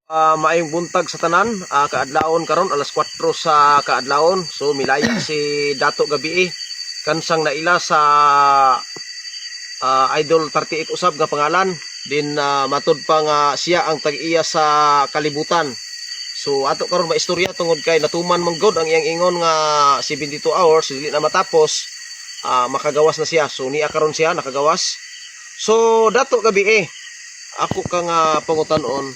Maayong buntag sa tanan, kaadlaon karon alas 4 sa kaadlaon. So milaya si Dato gabi kansang naila sa Idol 38 usab nga pangalan. Din matud pa nga siya ang tag-iya sa kalibutan. So ato karon maistorya tungod kay natuman man god ang iyang ingon nga 72 hours dili na matapos, makagawas na siya. So niya karon siya nakagawas. So Dato gabi ako ka nga pangutan-on,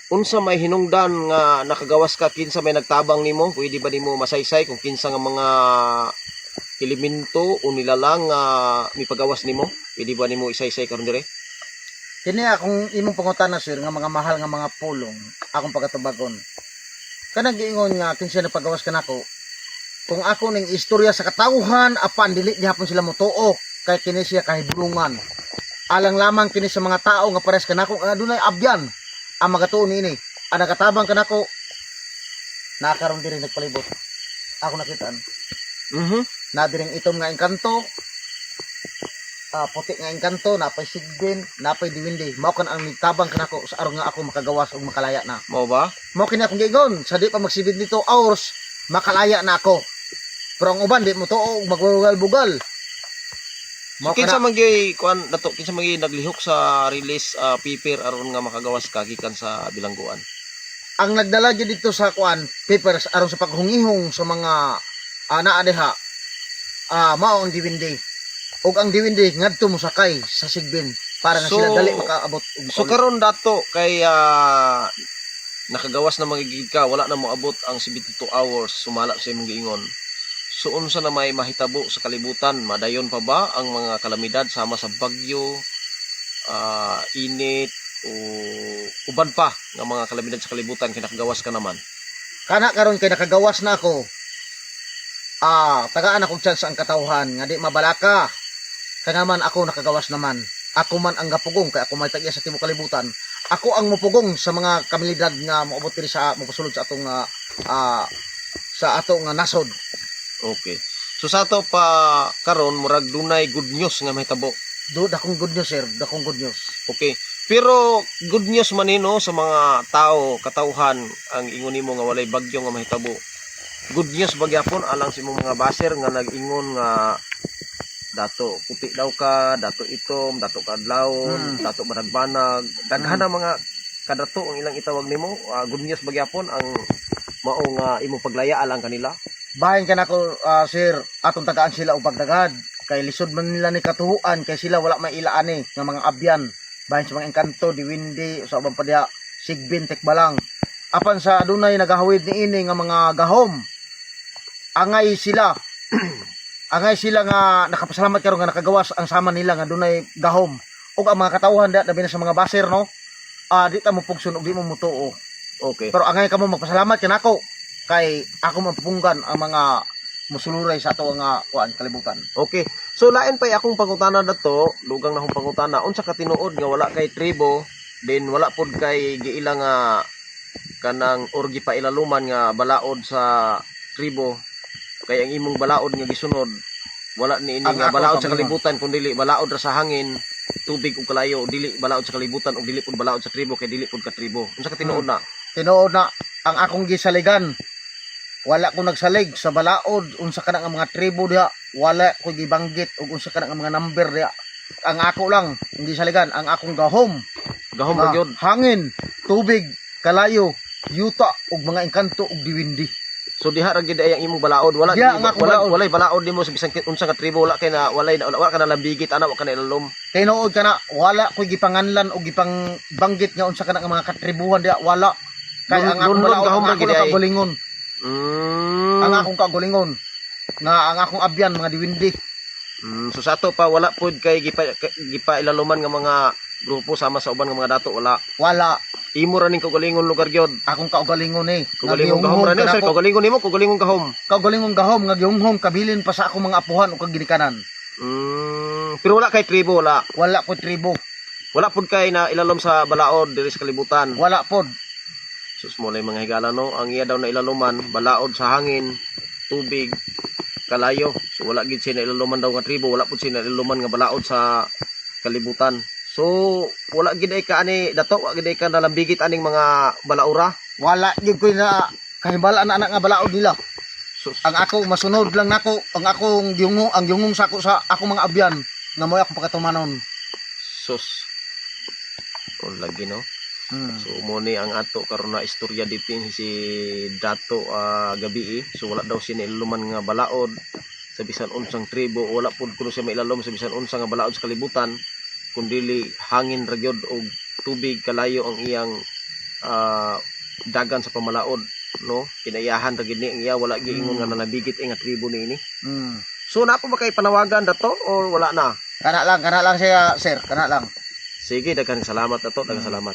unsa may hinungdan nga nakagawas ka, kinsa may nagtabang nimo, pwede ba nimo masaysay kung kinsa nga mga elemento o nilalang nga mipagawas nimo, pwede ba nimo isaysay karon dire? Kini akong imong pangutana sir nga mga mahal nga mga pulong akong pagatubagon. Kanang giingon nga kinsa napagawas kanako. Kung ako ning istorya sa katawhan apan dili gihapon sila motuo kay kini siya kahibulungan. Alang lamang kini sa mga tao nga pares kanako nga adunay abyan ang magatuon niini. Ang nakatabang kanako nakaron diri nagpalibot. Ako nakitaan. Na diring itom nga engkanto. Puti nga engkanto, napay sigbin, napay diwindi. Mao kan ang nagtabang kanako sa aron nga ako makagawas ug makalaya na. Mao ba? Mao kini akong giingon, sa di pa mag 72 hours makalaya na ako. Pero ang uban di mo tuo magbugal-bugal. So, kinsa magyay kuan Dato, kinsa magyay naglihok sa release paper aron nga makagawas ka gikan sa bilangguan? Ang nagdala gyud dito sa kuan papers aron sa paghungihong sa mga naa diha. Mao ang diwindi. Ug ang diwindi ngadto mo sakay sa sigbin para nga sila dali makaabot. So karon Dato kay nakagawas na magigid ka, wala na mo abot ang 72 hours sumala sa imong giingon. So unsa na may mahitabo sa kalibutan? Madayon pa ba ang mga kalamidad sama sa bagyo, init o uban pa nga mga kalamidad sa kalibutan kay nakagawas ka naman? Kana karon kay nakagawas na ako. Tagaan akong chance ang katawhan nga di mabalaka. Kaya naman ako nakagawas naman. Ako man ang gapugong kay ako may tag-iya sa tibuok kalibutan. Ako ang mupugong sa mga kamilidad nga moabot diri sa mopasulod sa atong nasod. Okay. So sa ato pa karon murag dunay good news nga mahitabo. Dakong good news sir, dakong good news. Okay. Pero good news man nino sa mga tao, katawhan ang ingon nimo nga walay bagyo nga mahitabo. Good news bagyapon alang sa imong mga baser nga nag-ingon nga Dato puti daw ka, Dato itom, Dato kadlawon, Dato managbanag, daghan na mga kadato ang ilang itawag nimo. Good news bagyapon ang mao nga imong paglaya alang kanila. Bahin ka na ko sir, atong tagaan sila og pagdagad. Kay lisod man nila ni katuhuan kay sila wala may ilaani nga mga abyan. Bahin sa mga engkanto, diwindi, sa ubang padya, sigbin, tekbalang. Apan sa adunay nagahawid niini nga mga gahom. Angay sila. Angay sila nga nakapasalamat karon nga nakagawas ang sama nila nga dunay gahom. Ug ang mga katawhan da labi na sa mga baser no. Di ta mo pugson ug di mo mutuo. Okay. Pero angay kamo magpasalamat kanako kay ako mapupunggan ang mga musuluray sa ato nga kuan kalibutan. Okay. So lain pa akong pangutana Dato, lugang na akong pangutana, unsa ka tinuod nga wala kay tribo, then wala pod kay giila nga kanang orgi pa ilaluman nga balaod sa tribo. Kay ang imong balaod nga gisunod wala ni ini nga balaod sa kalibutan kundi balaod ra sa hangin, tubig ug kalayo, dili balaod sa kalibutan ug dili pod balaod sa tribo kay dili pod ka tribo. Unsa ka tinuod na? Tinuod na ang akong gisaligan. Wala ko nagsalig sa balaod unsa kana nga mga tribo diha, wala ko gibanggit ug unsa kana nga mga number diha. Ang ako lang hindi saligan ang akong gahom Gahom ra gyud. Hangin, tubig, kalayo, yuta ug mga engkanto ug diwindi. So diha ra gyud ay ang imong balaod, wala walay balaod nimo sa bisan unsa nga tribo, wala kay na wala ka na lambigit ana, wala ka na ilalom. Kay nood kana wala ko gipanganlan o gipang banggit nga unsa kana nga mga katribuhan diha, wala. Kay ang akong balaod gahom ra gyud ay kagulingon. Ang akong kagulingon nga ang akong abyan mga diwindi. So sa ato pa wala pod kay gipa ilaluman nga mga grupo sama sa uban nga mga dato, wala. Imo ra ning kaugalingon lugar gyud. Akong kaugalingon Kaugalingon gahom ra ni sir, kaugalingon nimo, kaugalingon gahom. Kaugalingon gahom nga gihunghong kabilin pa sa akong mga apuhan o kag ginikanan. Pero wala kay tribo, wala. Wala po tribo. Wala pod kay na ilalom sa balaod diri sa kalibutan. Wala pod. Sus mo lay mga higala no, ang iya daw na ilaluman balaod sa hangin, tubig, kalayo. So wala gid siya na ilaluman daw nga tribo, wala pod siya na ilaluman nga balaod sa kalibutan. So So wala gid ay ka ani dato, wala gid ay ka nalambigit aning mga balaura. Wala gyud ko na kahibalaan na anak nga balaod nila. So, Ang ako masunod lang nako, ang akong giyungong sa ako sa akong mga abyan nga mo akong pagatumanon. sus. O lagi no. Hmm. So mo ni ang ato karon na istorya dito si Dato gabi. So wala daw siya niluman nga balaod sa bisan unsang tribo, wala pud kuno siya mailalom sa bisan unsa nga balaod sa kalibutan, kundili hangin ra gyud og tubig kalayo ang iyang dagan sa pamalaod, no? Kinayahan ra gyud ni ang iya, wala gyud ingon nga nanabigit nga tribo niini. Hmm. So napo ba kay panawagan Dato or wala na? Kana lang siya sir, kana lang. Sige, daghang salamat Dato, daghang salamat.